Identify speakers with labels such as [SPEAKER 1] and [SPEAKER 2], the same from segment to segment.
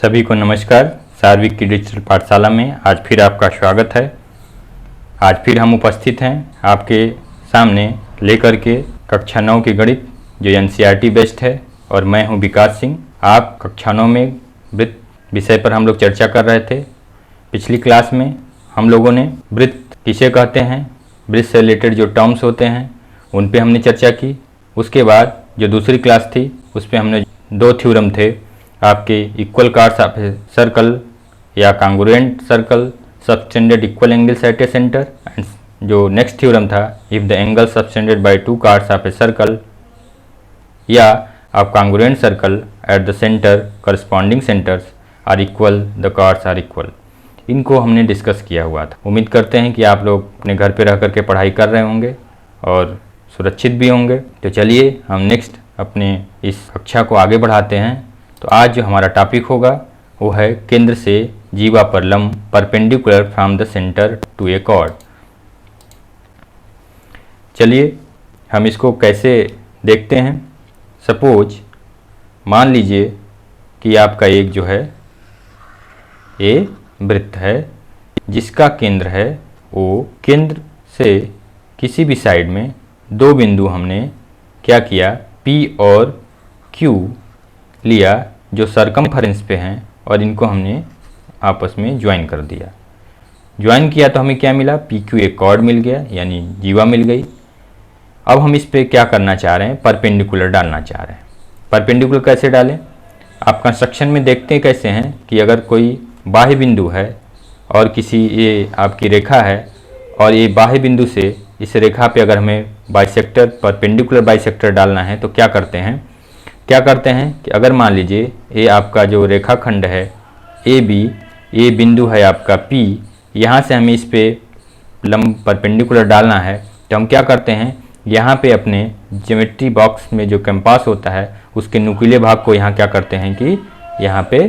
[SPEAKER 1] सभी को नमस्कार। सार्विक की डिजिटल पाठशाला में आज फिर आपका स्वागत है। आज फिर हम उपस्थित हैं आपके सामने लेकर के कक्षा 9 की गणित जो एनसीईआरटी बेस्ड है, और मैं हूं विकास सिंह। आप कक्षा 9 में वृत्त विषय पर हम लोग चर्चा कर रहे थे। पिछली क्लास में हम लोगों ने वृत्त किसे कहते हैं, वृत्त से रिलेटेड जो टर्म्स होते हैं उन पे हमने चर्चा की। उसके बाद जो दूसरी क्लास थी उस पर हमने दो थ्योरम थे आपके, equal chords of a circle या congruent circle, subtended equal angles at a centre, and जो नेक्स्ट थ्योरम था if the angle subtended by two chords of a circle या of congruent circle at the centre corresponding centres are equal, the chords are equal. इनको हमने discuss किया हुआ था। उम्मीद करते हैं कि आप लोग अपने घर पे रह करके पढ़ाई कर रहे होंगे और सुरक्षित भी होंगे। तो चलिए हम नेक्स्ट अपने इस कक्षा को आगे बढ़ाते हैं। तो आज जो हमारा टॉपिक होगा वो है केंद्र से जीवा पर लंब, perpendicular from the centre to a chord. चलिए हम इसको कैसे देखते हैं। सपोज मान लीजिए कि आपका एक जो है ए वृत्त है जिसका केंद्र है वो केंद्र से किसी भी साइड में दो बिंदु हमने क्या किया, P और Q लिया जो सरकमफरेंस पे हैं, और इनको हमने आपस में ज्वाइन कर दिया। ज्वाइन किया तो हमें क्या मिला, PQ एक कॉर्ड मिल गया, यानी जीवा मिल गई। अब हम इस पे क्या करना चाह रहे हैं, परपेंडिकुलर डालना चाह रहे हैं। परपेंडिकुलर कैसे डालें, आप कंस्ट्रक्शन में देखते हैं कैसे हैं कि अगर कोई बाह्य बिंदु है और किसी ये आपकी रेखा है और ये बाह्य बिंदु से इस रेखा पे अगर हमें बाइसेक्टर, परपेंडिकुलर बाइसेक्टर डालना है तो क्या करते हैं कि अगर मान लीजिए ये आपका जो रेखाखंड है ए बी, ये बिंदु है आपका P, यहाँ से हमें इस पे लंब परपेंडिकुलर डालना है तो हम क्या करते हैं, यहाँ पे अपने ज्योमेट्री बॉक्स में जो कंपास होता है उसके नुकीले भाग को यहाँ क्या करते हैं कि यहाँ पे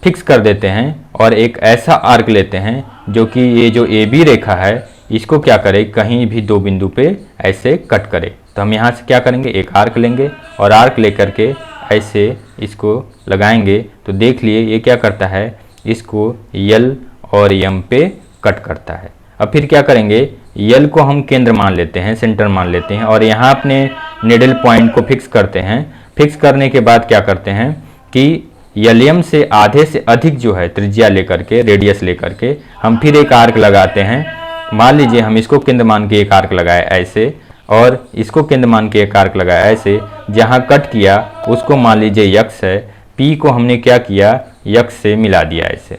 [SPEAKER 1] फिक्स कर देते हैं और एक ऐसा आर्क लेते हैं जो कि ये जो ए बी रेखा है इसको क्या करे, कहीं भी दो बिंदु पे ऐसे कट करे। तो हम यहाँ से क्या करेंगे, एक आर्क लेंगे और आर्क लेकर के ऐसे इसको लगाएंगे तो देख लिए ये क्या करता है, इसको यल और यम पे कट करता है। अब फिर क्या करेंगे, यल को हम केंद्र मान लेते हैं, सेंटर मान लेते हैं और यहाँ अपने निडल पॉइंट को फिक्स करते हैं। फिक्स करने के बाद क्या करते हैं कि यम से आधे से अधिक जो है त्रिज्या लेकर के, रेडियस लेकर के हम फिर एक आर्क लगाते हैं। मान लीजिए हम इसको केंद्र मान के एक आर्क लगाए ऐसे, और इसको केंद्र मान के एक आर्क लगाया ऐसे। जहाँ कट किया उसको मान लीजिए यक्स है, P को हमने क्या किया, यक्स से मिला दिया ऐसे।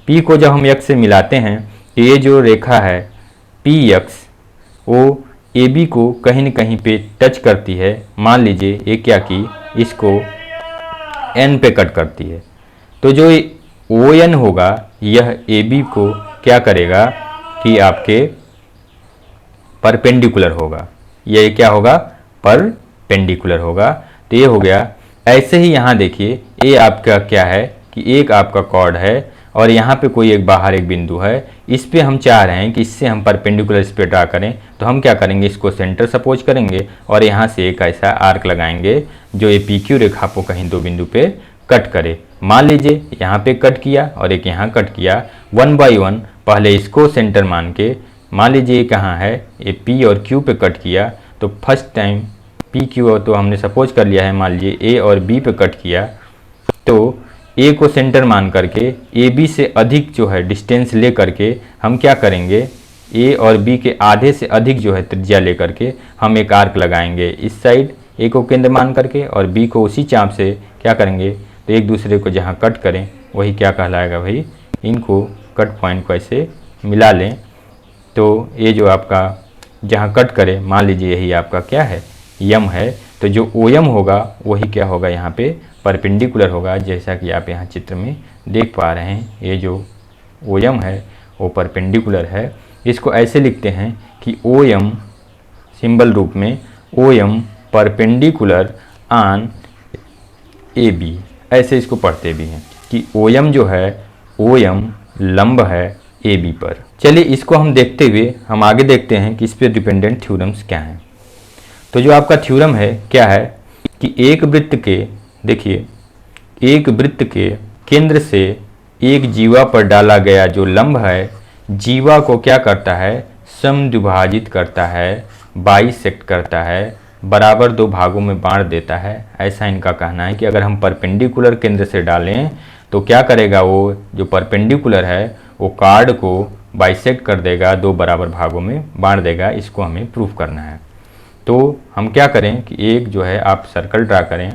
[SPEAKER 1] P को जब हम यक्स से मिलाते हैं तो ये जो रेखा है पी यक्स वो AB को कहीं न कहीं पे टच करती है। मान लीजिए ये क्या की, इसको N पे कट करती है। तो जो ON होगा यह AB को क्या करेगा कि आपके परपेंडिकुलर होगा। ये क्या होगा, परपेंडिकुलर होगा। तो ये हो गया। ऐसे ही यहाँ देखिए ये आपका क्या है कि एक आपका कॉर्ड है और यहाँ पे कोई एक बाहर एक बिंदु है, इस पे हम चाह रहे हैं कि इससे हम परपेंडिकुलर इस पे ड्रा करें। तो हम क्या करेंगे, इसको सेंटर सपोज करेंगे और यहाँ से एक ऐसा आर्क लगाएंगे जो ये PQ रेखा को कहीं दो बिंदु पे कट करे। मान लीजिए यहाँ पे कट किया और एक यहाँ कट किया, 1 बाई 1 पहले इसको सेंटर मान के, मान लीजिए कहाँ है, ये P और Q पे कट किया तो फर्स्ट टाइम PQ तो हमने सपोज कर लिया है, मान लीजिए A और B पे कट किया तो A को सेंटर मान करके AB से अधिक जो है डिस्टेंस ले करके हम क्या करेंगे, A और B के आधे से अधिक जो है त्रिज्या ले करके हम एक आर्क लगाएंगे इस साइड, A को केंद्र मान करके और B को उसी चाप से क्या करेंगे, तो एक दूसरे को जहाँ कट करें वही क्या कहलाएगा भाई, इनको कट पॉइंट को ऐसे मिला लें। तो ये जो आपका जहाँ कट करे मान लीजिए यही आपका क्या है, यम है। तो जो OM होगा वही क्या होगा, यहाँ पे परपेंडिकुलर होगा। जैसा कि आप यहाँ चित्र में देख पा रहे हैं ये जो OM है वो परपेंडिकुलर है। इसको ऐसे लिखते हैं कि OM सिंबल रूप में, OM परपेंडिकुलर ऑन AB, ऐसे इसको पढ़ते भी हैं कि OM जो है, OM लंब है AB पर। चलिए इसको हम देखते हुए हम आगे देखते हैं कि इस पर डिपेंडेंट थ्योरम्स क्या हैं। तो जो आपका थ्योरम है क्या है कि एक वृत्त के, देखिए एक वृत्त के केंद्र से एक जीवा पर डाला गया जो लंब है, जीवा को क्या करता है, समद्विभाजित करता है, बाइसेक्ट करता है, बराबर दो भागों में बांट देता है। ऐसा इनका कहना है कि अगर हम परपेंडिकुलर केंद्र से डालें तो क्या करेगा, वो जो परपेंडिकुलर है वो कार्ड को बाइसेक्ट कर देगा, दो बराबर भागों में बांट देगा। इसको हमें प्रूफ करना है। तो हम क्या करें कि एक जो है आप सर्कल ड्रा करें।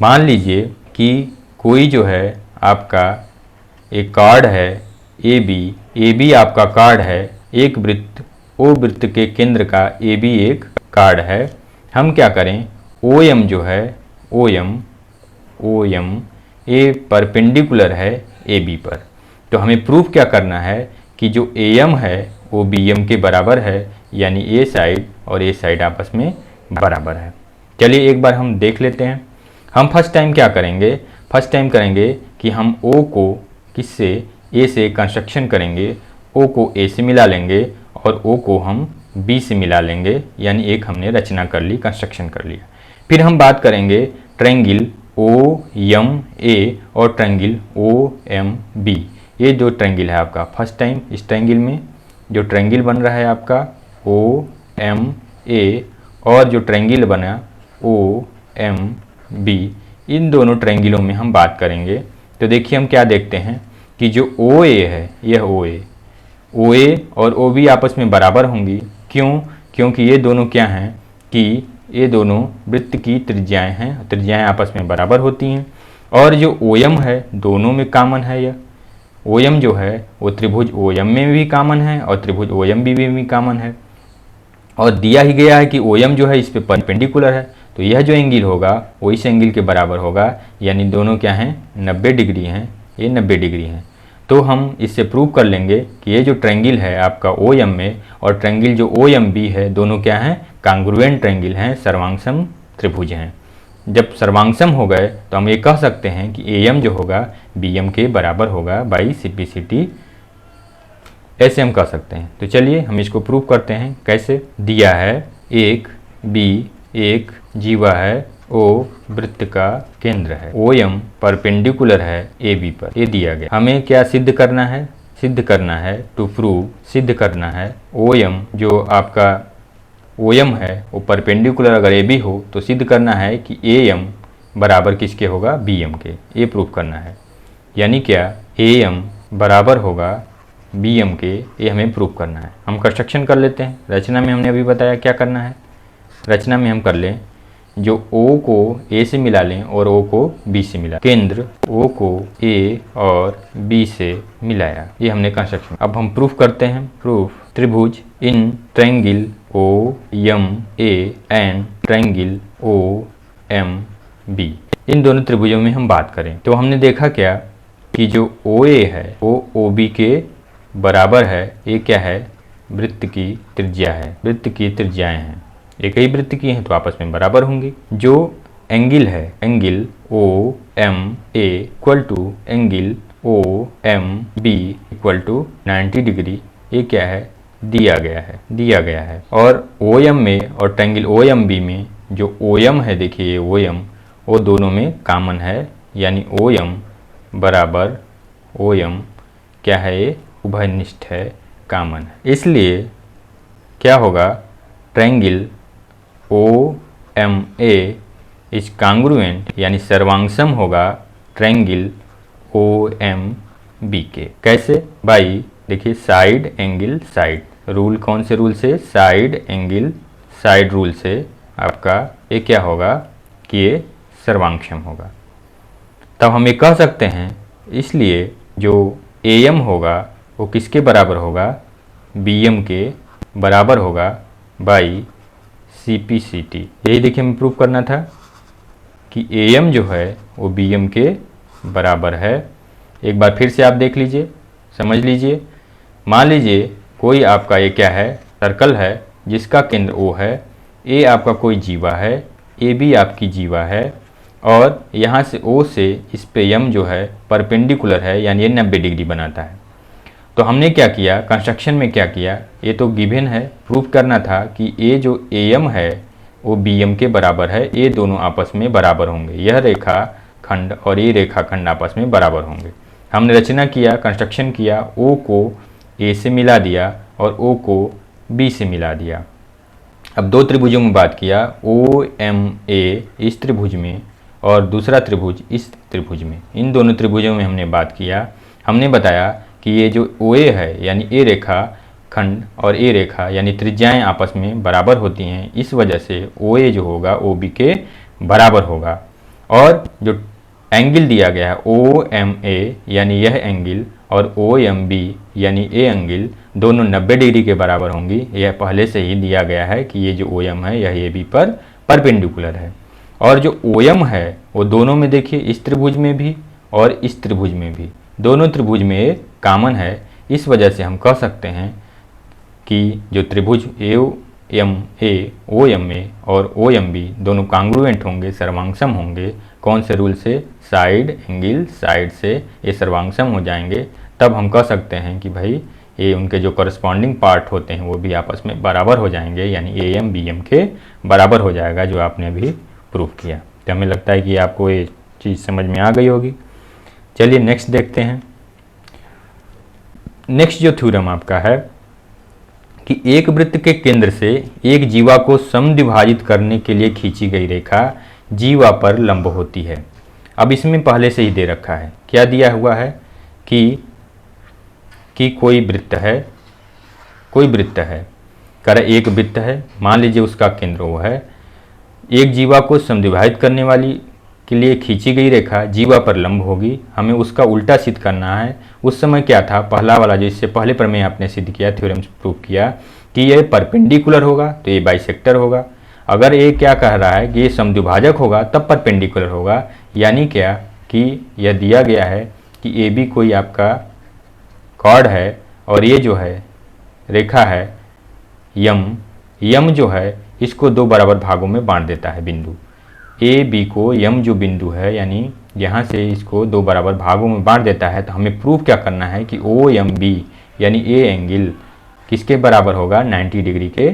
[SPEAKER 1] मान लीजिए कि कोई जो है आपका एक कार्ड है ए बी आपका कार्ड है, एक वृत्त ओ वृत्त के केंद्र का ए बी एक कार्ड है। हम क्या करें, ओ एम जो है ओ एम ए परपेंडिकुलर है ए बी पर। तो हमें प्रूफ क्या करना है कि जो ए एम है वो बी एम के बराबर है, यानी ए साइड और ए साइड आपस में बराबर है। चलिए एक बार हम देख लेते हैं। हम फर्स्ट टाइम क्या करेंगे, फर्स्ट टाइम करेंगे कि हम ओ को किससे, ए से कंस्ट्रक्शन करेंगे, ओ को ए से मिला लेंगे और ओ को हम बी से मिला लेंगे, यानी एक हमने रचना कर ली, कंस्ट्रक्शन कर लिया। फिर हम बात करेंगे ट्रायंगल ओ एम ए और ट्रायंगल ओ एम बी। ये जो ट्रायंगल है आपका, फर्स्ट टाइम इस ट्रायंगल में जो ट्रायंगल बन रहा है आपका ओ एम ए और जो ट्रायंगल बना ओ एम बी, इन दोनों ट्रायंगलों में हम बात करेंगे। तो देखिए हम क्या देखते हैं कि जो ओ ए है, यह ओ ए और ओ बी आपस में बराबर होंगी। क्यों? क्योंकि ये दोनों क्या हैं कि ये दोनों वृत्त की त्रिज्याएं हैं, त्रिज्याएं आपस में बराबर होती हैं। और जो ओ एम है दोनों में कॉमन है, यह ओ एम जो है वो त्रिभुज ओ एम में भी कॉमन है और त्रिभुज ओ एम बी में भी कॉमन है। और दिया ही गया है कि ओ एम जो है इस पे परपेंडिकुलर है, तो यह जो एंगल होगा वो इस एंगल के बराबर होगा, यानी दोनों क्या हैं, 90 डिग्री हैं, ये 90 डिग्री हैं। तो हम इससे प्रूव कर लेंगे कि ये जो ट्रायंगल है आपका ओ एम में और ट्रायंगल जो ओ एम बी है, दोनों क्या हैं, कांग्रुएंट ट्रायंगल हैं, सर्वांगसम त्रिभुज हैं। जब सर्वांगसम हो गए तो हम ये कह सकते हैं कि ए एम जो होगा बी एम के बराबर होगा बाई सिंप्लिसिटी, ऐसे हम कह सकते हैं। तो चलिए हम इसको प्रूव करते हैं। कैसे? दिया है एक बी एक जीवा है, ओ वृत्त का केंद्र है, ओ एम परपेंडिकुलर है ए बी पर, ये दिया गया। हमें क्या सिद्ध करना है? सिद्ध करना है, टू प्रूव, सिद्ध करना है ओ एम जो आपका ओ एम है वो परपेंडिकुलर अगर ए बी हो तो सिद्ध करना है कि ए एम बराबर किसके होगा, बी एम के। ये प्रूव करना है, यानी क्या, ए एम बराबर होगा बी एम के, ये हमें प्रूव करना है। हम कंस्ट्रक्शन कर लेते हैं। रचना में हमने अभी बताया क्या करना है। रचना में हम कर लें, जो O को A से मिला लें और O को B से मिला, केंद्र O को A और B से मिलाया, ये हमने कंस्ट्रक्शन। अब हम प्रूफ करते हैं। प्रूफ, त्रिभुज in triangle O M A and triangle O M B, इन दोनों त्रिभुजों में हम बात करें तो हमने देखा क्या कि जो OA है वो OB के बराबर है। ये क्या है, वृत्त की त्रिज्या है, वृत्त की त्रिज्याएं हैं, एक ही वृत्त की हैं तो आपस में बराबर होंगी। जो एंगल है, angle O M A equal to angle O M B equal to 90 degree, ये क्या है, दिया गया है। और ओ एम में और ट्रायंगल ओ एम बी में जो ओ एम है, देखिए ओ एम वो दोनों में कॉमन है, यानी ओ एम बराबर ओ एम क्या है, ये उभयनिष्ठ है, कॉमन है। इसलिए क्या होगा, triangle O M A is congruent, यानी सर्वांगसम होगा ट्रायंगल ओ एम बी के। कैसे? बाई, देखिए साइड एंगल साइड रूल, कौन से रूल से, साइड एंगल साइड रूल से आपका ये क्या होगा कि ये सर्वांगसम होगा। तब हम ये कह सकते हैं, इसलिए जो ए एम होगा वो किसके बराबर होगा, बी एम के बराबर होगा by C P C T. यही देखिए हमें प्रूफ करना था कि ए एम जो है वो बी एम के बराबर है। एक बार फिर से आप देख लीजिए, समझ लीजिए। मान लीजिए कोई आपका ये क्या है, सर्कल है जिसका केंद्र O है, ए आपका कोई जीवा है, ए बी आपकी जीवा है और यहाँ से O से इस पे M जो है परपेंडिकुलर है, यानी ये 90 डिग्री बनाता है। तो हमने क्या किया, कंस्ट्रक्शन में क्या किया, ये तो गिवन है, प्रूफ करना था कि ये जो AM है वो बी एम के बराबर है, ये दोनों आपस में बराबर होंगे, यह रेखा खंड और ये रेखा खंड आपस में बराबर होंगे। हमने रचना किया, कंस्ट्रक्शन किया, ओ को ए से मिला दिया और ओ को बी से मिला दिया। अब दो त्रिभुजों में बात किया, ओ एम ए इस त्रिभुज में और दूसरा त्रिभुज इस त्रिभुज में, इन दोनों त्रिभुजों में हमने बात किया। हमने बताया कि ये जो ओ ए है यानी ए रेखा खंड और ए रेखा यानी त्रिज्याएं आपस में बराबर होती हैं, इस वजह से ओ ए जो होगा ओ बी के बराबर होगा। और जो एंगल दिया गया है ओ एम ए यानी यह एंगल और ओ एम बी यानी ए एंगल दोनों 90 डिग्री के बराबर होंगी। यह पहले से ही दिया गया है कि ये जो ओ एम है यह ए बी पर परपेंडिकुलर है। और जो ओ एम है वो दोनों में देखिए, इस त्रिभुज में भी और इस त्रिभुज में भी, दोनों त्रिभुज में कॉमन है। इस वजह से हम कह सकते हैं कि जो त्रिभुज ए M A O M A और ओ एम बी दोनों कांग्रुएंट होंगे, सर्वांगसम होंगे। कौन से रूल से? साइड एंगल साइड से ये सर्वांगसम हो जाएंगे। तब हम कह सकते हैं कि भाई ये उनके जो करस्पॉन्डिंग पार्ट होते हैं वो भी आपस में बराबर हो जाएंगे, यानी ए एम बी एम के बराबर हो जाएगा, जो आपने अभी प्रूव किया। तो हमें लगता है कि आपको ये चीज़ समझ में आ गई होगी। चलिए नेक्स्ट देखते हैं। नेक्स्ट जो थ्योरम आपका है कि एक वृत्त के केंद्र से एक जीवा को समद्विभाजित करने के लिए खींची गई रेखा जीवा पर लंब होती है। अब इसमें पहले से ही दे रखा है, क्या दिया हुआ है कि कोई वृत्त है, कोई वृत्त है, कर एक वृत्त है, मान लीजिए उसका केंद्र वो है, एक जीवा को समद्विभाजित करने वाली के लिए खींची गई रेखा जीवा पर लंब होगी। हमें उसका उल्टा सिद्ध करना है। उस समय क्या था, पहला वाला जो इससे पहले प्रमेय आपने सिद्ध किया, थ्योरम प्रूव किया कि ये परपेंडिकुलर होगा तो ये बाइसेक्टर होगा। अगर ये क्या कह रहा है कि ये समद्विभाजक होगा तब परपेंडिकुलर होगा, यानी क्या कि यह दिया गया है कि ए बी कोई आपका कॉर्ड है और ये जो है रेखा है यम जो है इसको दो बराबर भागों में बांट देता है। बिंदु ए बी को यम जो बिंदु है यानी यहाँ से इसको दो बराबर भागों में बांट देता है। तो हमें प्रूफ क्या करना है कि ओ एम बी यानी ए एंगल किसके बराबर होगा, 90 डिग्री के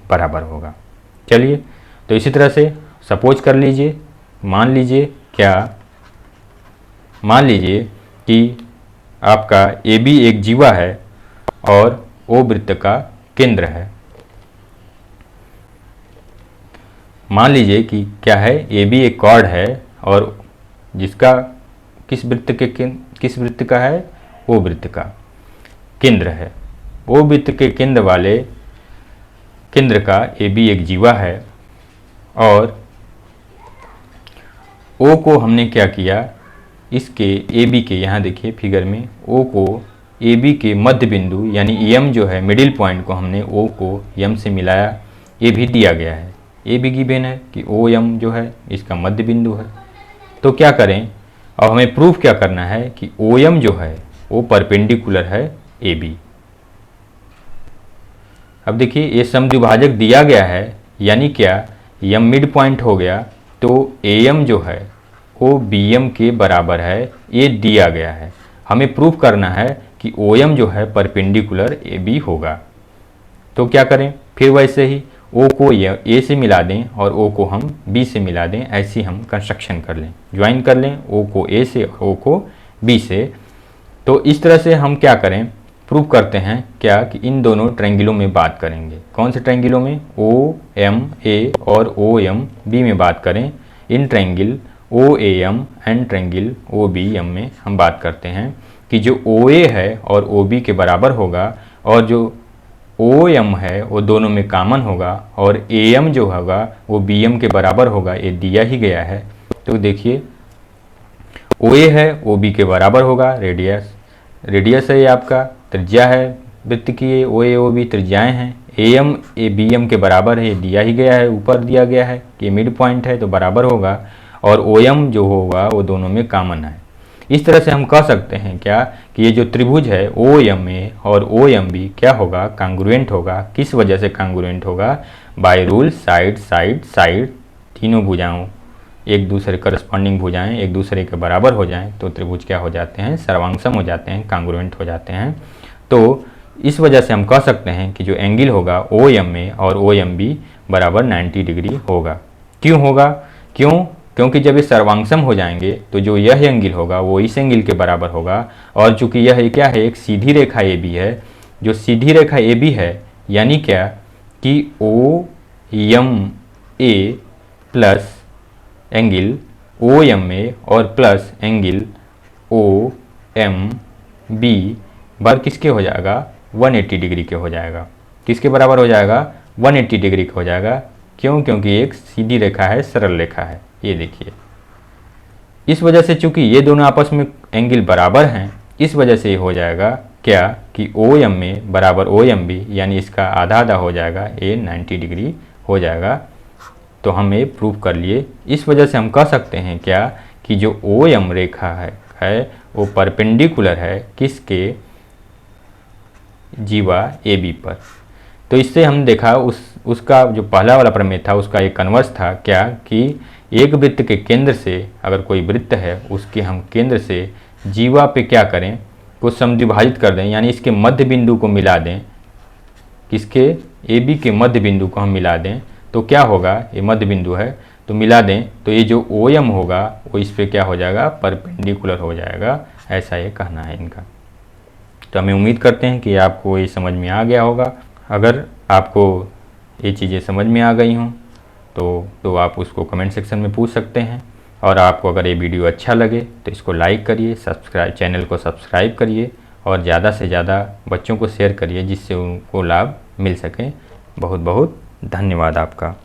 [SPEAKER 1] बराबर होगा। चलिए तो इसी तरह से सपोज कर लीजिए, मान लीजिए कि आपका ए बी एक जीवा है और ओ वृत्त का केंद्र है। मान लीजिए कि क्या है, ए बी एक कॉर्ड है और जिसका किस वृत्त का है, ओ वृत्त का केंद्र है। ओ वृत्त के केंद्र वाले केंद्र का ए बी एक जीवा है और ओ को हमने क्या किया, इसके ए बी के, यहाँ देखिए फिगर में, ओ को ए बी के मध्य बिंदु यानी एम जो है मिडिल पॉइंट को हमने ओ को एम से मिलाया। ये भी दिया गया है, ए बी गिवन है कि ओ एम जो है इसका मध्य बिंदु है। तो क्या करें, अब हमें प्रूफ क्या करना है कि ओ एम जो है वो परपेंडिकुलर है ए बी। अब देखिए ये समद्विभाजक दिया गया है, यानी क्या, यम मिड पॉइंट हो गया तो ए एम जो है वो बी एम के बराबर है, ये दिया गया है। हमें प्रूफ करना है कि ओ एम जो है परपेंडिकुलर ए बी होगा। तो क्या करें, फिर वैसे ही ओ को ए से मिला दें और ओ को हम बी से मिला दें, ऐसे हम कंस्ट्रक्शन कर लें, ज्वाइन कर लें ओ को ए से ओ को बी से। तो इस तरह से हम क्या करें, प्रूव करते हैं क्या कि इन दोनों ट्रायंगलों में बात करेंगे। कौन से ट्रायंगलों में, ओ एम ए और ओ एम बी में बात करें। इन triangle O A M and triangle O B M में हम बात करते हैं कि जो ओ ए है और ओ बी के बराबर होगा और जो ओ एम है वो दोनों में कॉमन होगा और ए एम जो होगा वो बी एम के बराबर होगा, ये दिया ही गया है। तो देखिए ओ ए है ओ बी के बराबर होगा, रेडियस है ये आपका, त्रिज्या है वृत्त की, ये ओ ए ओ बी त्रिज्याएँ हैं। A M A B M के बराबर है, ये दिया ही गया है, ऊपर दिया गया है कि मिड पॉइंट है तो बराबर होगा और ओ एम जो होगा वो दोनों में कॉमन है। इस तरह से हम कह सकते हैं क्या कि ये जो त्रिभुज है ओ एम ए और ओ एम बी क्या होगा, कांग्रुएंट होगा। किस वजह से कांग्रुएंट होगा, by rule side side side, तीनों भुजाओं एक दूसरे करस्पॉन्डिंग भुजाएं एक दूसरे के बराबर हो जाएं तो त्रिभुज क्या हो जाते हैं, सर्वांगसम हो जाते हैं, कांग्रुएंट हो जाते हैं। तो इस वजह से हम कह सकते हैं कि जो एंगल होगा ओ एम ए और ओ एम बी बराबर 90 डिग्री होगा। क्यों होगा? क्योंकि जब ये सर्वांगसम हो जाएंगे तो जो यह एंगल होगा वो इस एंगल के बराबर होगा, और चूंकि यह क्या है, एक सीधी रेखा ए बी है, जो सीधी रेखा ए बी है यानी क्या कि O M A plus angle O M A और plus angle O M B bar किसके हो जाएगा? 180 डिग्री के हो जाएगा। किसके बराबर हो जाएगा? 180 डिग्री का हो जाएगा। क्यों? क्योंकि एक सीधी रेखा है, सरल रेखा है। ये देखिए, इस वजह से चूंकि ये दोनों आपस में एंगल बराबर हैं, इस वजह से ये हो जाएगा क्या कि ओ एम ए बराबर ओ एम बी, यानी इसका आधा आधा हो जाएगा, ए 90 डिग्री हो जाएगा। तो हम ये प्रूव कर लिए। इस वजह से हम कह सकते हैं क्या कि जो ओ एम रेखा है वो परपेंडिकुलर है किसके? जीवा ए बी पर। तो इससे हम देखा उसका जो पहला वाला प्रमेय था उसका एक कन्वर्स था क्या कि एक वृत्त के केंद्र से, अगर कोई वृत्त है उसके हम केंद्र से जीवा पे क्या करें, को समद्विभाजित कर दें, यानी इसके मध्य बिंदु को मिला दें। किसके? ए बी के मध्य बिंदु को हम मिला दें तो क्या होगा? ये मध्य बिंदु है तो मिला दें तो ये जो ओ एम होगा वो इस पे क्या हो जाएगा? परपेंडिकुलर हो जाएगा। ऐसा ये कहना है इनका। तो हमें उम्मीद करते हैं कि आपको ये समझ में आ गया होगा। अगर आपको ये चीज़ें समझ में आ गई हों तो आप उसको कमेंट सेक्शन में पूछ सकते हैं। और आपको अगर ये वीडियो अच्छा लगे तो इसको लाइक करिए, चैनल को सब्सक्राइब करिए और ज़्यादा से ज़्यादा बच्चों को शेयर करिए जिससे उनको लाभ मिल सके। बहुत बहुत धन्यवाद आपका।